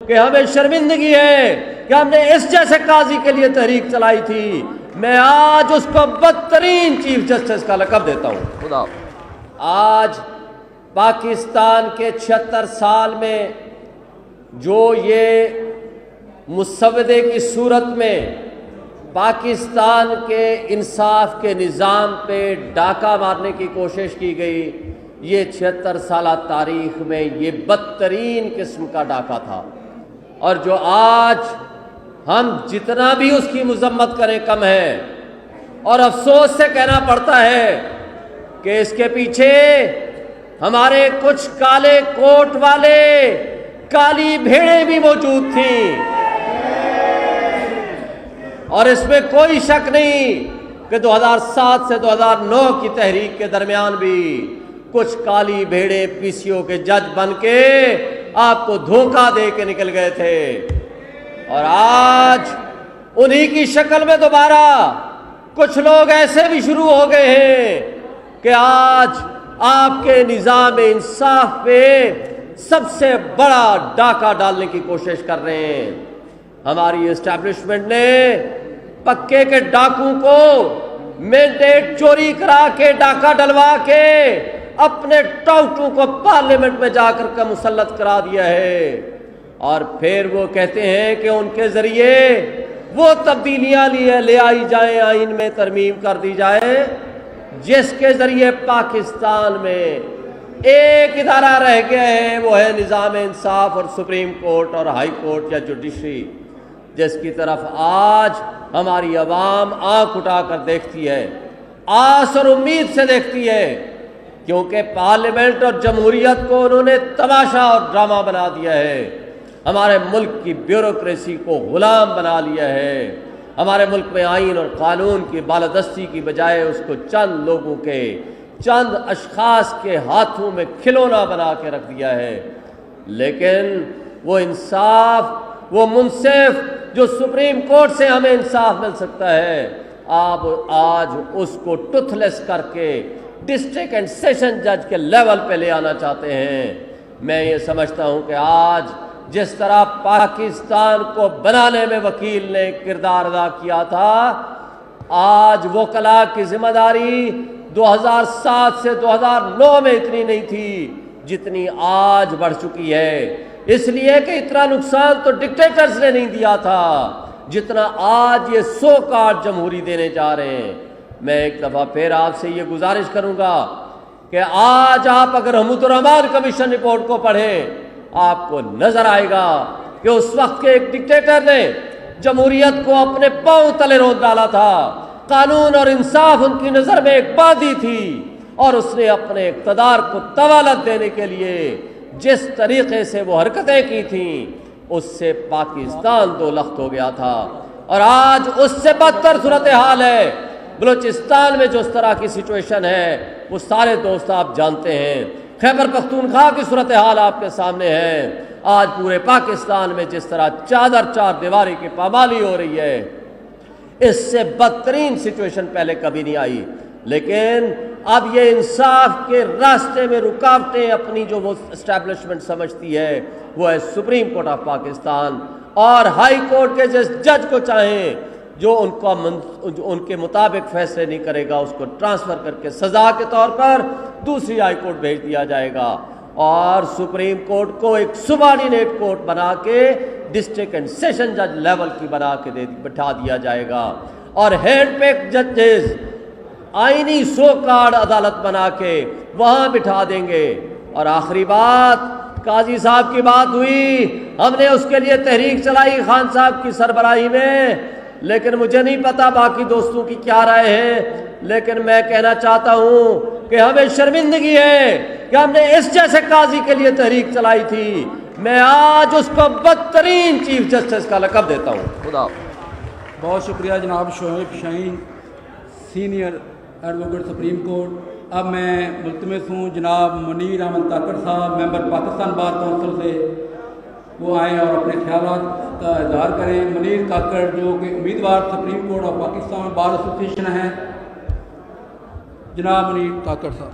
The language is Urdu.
کہ ہمیں شرمندگی ہے کہ ہم نے اس جیسے قاضی کے لیے تحریک چلائی تھی. میں آج اس کو بدترین چیف جسٹس کا لقب دیتا ہوں. خدا آج پاکستان کے 76 سال میں جو یہ مسودے کی صورت میں پاکستان کے انصاف کے نظام پہ ڈاکہ مارنے کی کوشش کی گئی، یہ 76 سالہ تاریخ میں یہ بدترین قسم کا ڈاکہ تھا. اور جو آج ہم جتنا بھی اس کی مذمت کریں کم ہے، اور افسوس سے کہنا پڑتا ہے کہ اس کے پیچھے ہمارے کچھ کالے کوٹ والے کالی بھیڑیں بھی موجود تھیں. اور اس میں کوئی شک نہیں کہ 2007 سے 2009 کی تحریک کے درمیان بھی کچھ کالی بھیڑیں پی سی او کے جج بن کے آپ کو دھوکہ دے کے نکل گئے تھے. اور آج انہی کی شکل میں دوبارہ کچھ لوگ ایسے بھی شروع ہو گئے ہیں کہ آج آپ کے نظام انصاف پہ سب سے بڑا ڈاکہ ڈالنے کی کوشش کر رہے ہیں. ہماری اسٹیبلشمنٹ نے پکے کے ڈاکوں کو مینڈیٹ چوری کرا کے ڈاکہ ڈلوا کے اپنے ٹاؤٹوں کو پارلیمنٹ میں جا کر مسلط کرا دیا ہے. اور پھر وہ کہتے ہیں کہ ان کے ذریعے وہ تبدیلیاں لے آئی جائیں، آئین میں ترمیم کر دی جائے جس کے ذریعے پاکستان میں ایک ادارہ رہ گیا ہے، وہ ہے نظام انصاف اور سپریم کورٹ اور ہائی کورٹ یا جوڈیشری، جس کی طرف آج ہماری عوام آنکھ اٹھا کر دیکھتی ہے، آس اور امید سے دیکھتی ہے، کیونکہ پارلیمنٹ اور جمہوریت کو انہوں نے تماشا اور ڈرامہ بنا دیا ہے. ہمارے ملک کی بیوروکریسی کو غلام بنا لیا ہے. ہمارے ملک میں آئین اور قانون کی بالادستی کی بجائے اس کو چند لوگوں کے، چند اشخاص کے ہاتھوں میں کھلونا بنا کے رکھ دیا ہے. لیکن وہ انصاف، وہ منصف جو سپریم کورٹ سے ہمیں انصاف مل سکتا ہے، آپ آج اس کو ٹوتھ لیس کر کے ڈسٹرکٹ اینڈ سیشن جج کے لیول پہ لے آنا چاہتے ہیں. میں یہ سمجھتا ہوں کہ آج جس طرح پاکستان کو بنانے میں وکیل نے کردار ادا کیا تھا، آج وکلاء کی ذمہ داری 2007 سے 2009 میں اتنی نہیں تھی جتنی آج بڑھ چکی ہے. اس لیے کہ اتنا نقصان تو ڈکٹیٹرز نے نہیں دیا تھا جتنا آج یہ سو کارڈ جمہوری دینے جا رہے ہیں. میں ایک دفعہ پھر آپ سے یہ گزارش کروں گا کہ آج آپ اگر حمود الرحمان کمیشن رپورٹ کو پڑھیں، آپ کو نظر آئے گا کہ اس وقت کے ایک ڈکٹیٹر نے جمہوریت کو اپنے پاؤں تلے روند ڈالا تھا. قانون اور انصاف ان کی نظر میں ایک بادی تھی، اور اس نے اپنے اقتدار کو طوالت دینے کے لیے جس طریقے سے وہ حرکتیں کی تھیں، اس سے پاکستان دو لخت ہو گیا تھا. اور آج اس سے بدتر صورتحال ہے. بلوچستان میں جو اس طرح کی سچویشن ہے وہ سارے دوست آپ جانتے ہیں. خیبر پختونخوا کی صورتحال آپ کے سامنے ہے. آج پورے پاکستان میں جس طرح چار دیواری کی پامالی ہو رہی ہے، اس سے بدترین سچویشن پہلے کبھی نہیں آئی. لیکن اب یہ انصاف کے راستے میں رکاوٹیں اپنی جو وہ اسٹیبلشمنٹ سمجھتی ہے، وہ ہے سپریم کورٹ آف پاکستان اور ہائی کورٹ کے جس جج کو چاہیں جو ان کے مطابق فیصلے نہیں کرے گا، اس کو ٹرانسفر کر کے سزا کے طور پر دوسری ہائی کورٹ بھیج دیا جائے گا، اور سپریم کورٹ کو ایک سبارڈینیٹ کورٹ بنا کے ڈسٹرکٹ اینڈ سیشن جج لیول کی بنا کے بٹھا دیا جائے گا، اور ہینڈ پیک ججز آئینی سو کارڈ عدالت بنا کے وہاں بٹھا دیں گے. اور آخری بات، قاضی صاحب کی بات ہوئی، ہم نے اس کے لیے تحریک چلائی خان صاحب کی سربراہی میں، لیکن مجھے نہیں پتا باقی دوستوں کی کیا رائے ہے. لیکن میں کہنا چاہتا ہوں کہ ہمیں شرمندگی ہے کہ ہم نے اس جیسے قاضی کے لیے تحریک چلائی تھی. میں آج اس کو بدترین چیف جسٹس کا لقب دیتا ہوں. خدا بہت شکریہ جناب شعیب شاہین، سینئر ایڈوکیٹ سپریم کورٹ. اب میں ملتمس ہوں جناب منیر احمد کاکڑ صاحب، ممبر پاکستان بار کونسل سے، وہ آئیں اور اپنے خیالات کا اظہار کریں. منیر کاکڑ جو کہ امیدوار supreme court of Pakistan bar association ہیں. جناب منیر کاکڑ صاحب.